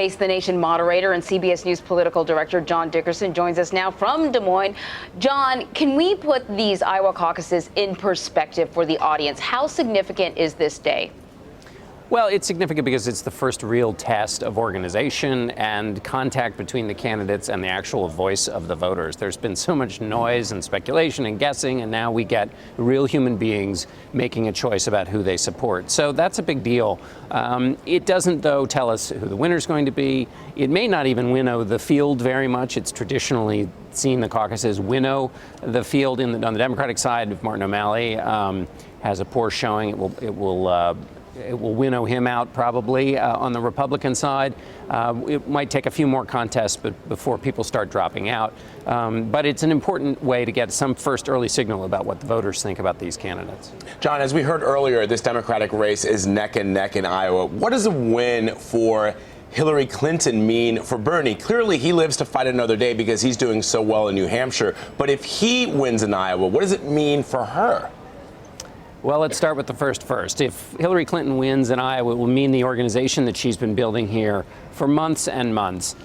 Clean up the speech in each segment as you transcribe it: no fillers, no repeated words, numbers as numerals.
Face the Nation moderator and CBS News political director John Dickerson joins us now from Des Moines. John, can we put these Iowa caucuses in perspective for the audience? How significant is this day? Well, it's significant because it's the first real test of organization and contact between the candidates and the actual voice of the voters. There's been so much noise and speculation and guessing, and now we get real human beings making a choice about who they support. So that's a big deal. It doesn't, though, tell us who the winner's going to be. It may not even winnow the field very much. It's traditionally seen the caucuses winnow the field on the Democratic side. If Martin O'Malley has a poor showing, it will winnow him out probably. On the Republican side, it might take a few more contests before people start dropping out. But it's an important way to get some first early signal about what the voters think about these candidates. John, as we heard earlier, this Democratic race is neck and neck in Iowa. What does a win for Hillary Clinton mean for Bernie? Clearly, he lives to fight another day because he's doing so well in New Hampshire. But if he wins in Iowa, what does it mean for her? Well, let's start with the first. If Hillary Clinton wins in Iowa, it will mean the organization that she's been building here for months and months,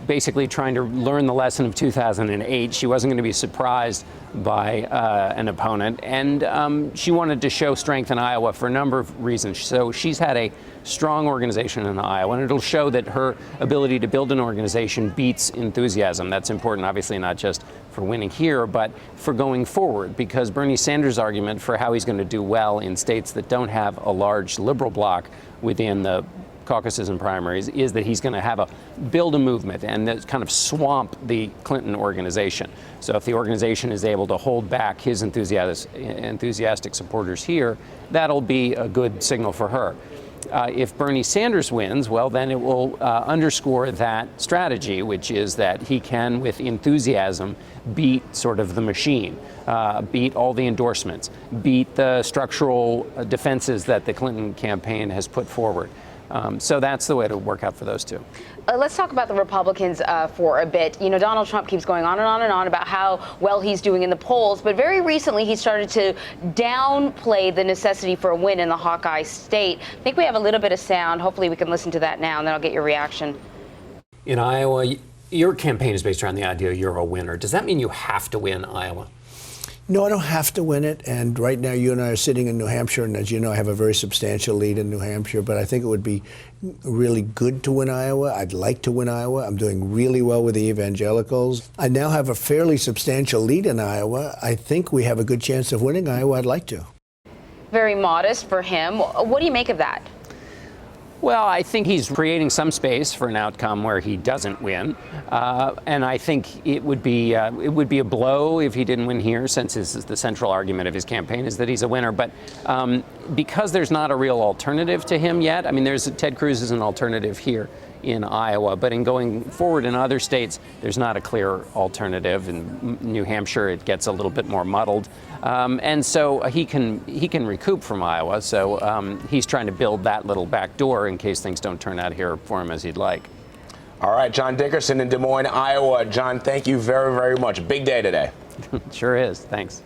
basically trying to learn the lesson of 2008. She wasn't going to be surprised by an opponent, and she wanted to show strength in Iowa for a number of reasons. So she's had a strong organization in Iowa, and it'll show that her ability to build an organization beats enthusiasm. That's important, obviously, not just for winning here, but for going forward, because Bernie Sanders' argument for how he's going to do well in states that don't have a large liberal bloc within the caucuses and primaries is that he's going to build a movement and kind of swamp the Clinton organization. So if the organization is able to hold back his enthusiastic supporters here, that'll be a good signal for her. If Bernie Sanders wins, well, then it will underscore that strategy, which is that he can, with enthusiasm, beat sort of the machine, beat all the endorsements, beat the structural defenses that the Clinton campaign has put forward. So that's the way to work out for those two. Let's talk about the Republicans for a bit. You know, Donald Trump keeps going on and on and on about how well he's doing in the polls, but very recently he started to downplay the necessity for a win in the Hawkeye state. I think we have a little bit of sound. Hopefully we can listen to that now, and then I'll get your reaction. In Iowa, your campaign is based around the idea you're a winner. Does that mean you have to win Iowa? No, I don't have to win it. And right now, you and I are sitting in New Hampshire, and as you know, I have a very substantial lead in New Hampshire. But I think it would be really good to win Iowa. I'd like to win Iowa. I'm doing really well with the evangelicals. I now have a fairly substantial lead in Iowa. I think we have a good chance of winning Iowa. I'd like to. Very modest for him. What do you make of that? Well, I think he's creating some space for an outcome where he doesn't win, and I think it would be a blow if he didn't win here, since the central argument of his campaign is that he's a winner. But because there's not a real alternative to him yet, I mean, Ted Cruz is an alternative here in Iowa, but in going forward in other states, there's not a clear alternative. In New Hampshire, it gets a little bit more muddled, and so he can recoup from Iowa. So he's trying to build that little back door in case things don't turn out here for him as he'd like. All right, John Dickerson in Des Moines, Iowa. John, thank you very, very much. Big day today. Sure is. Thanks.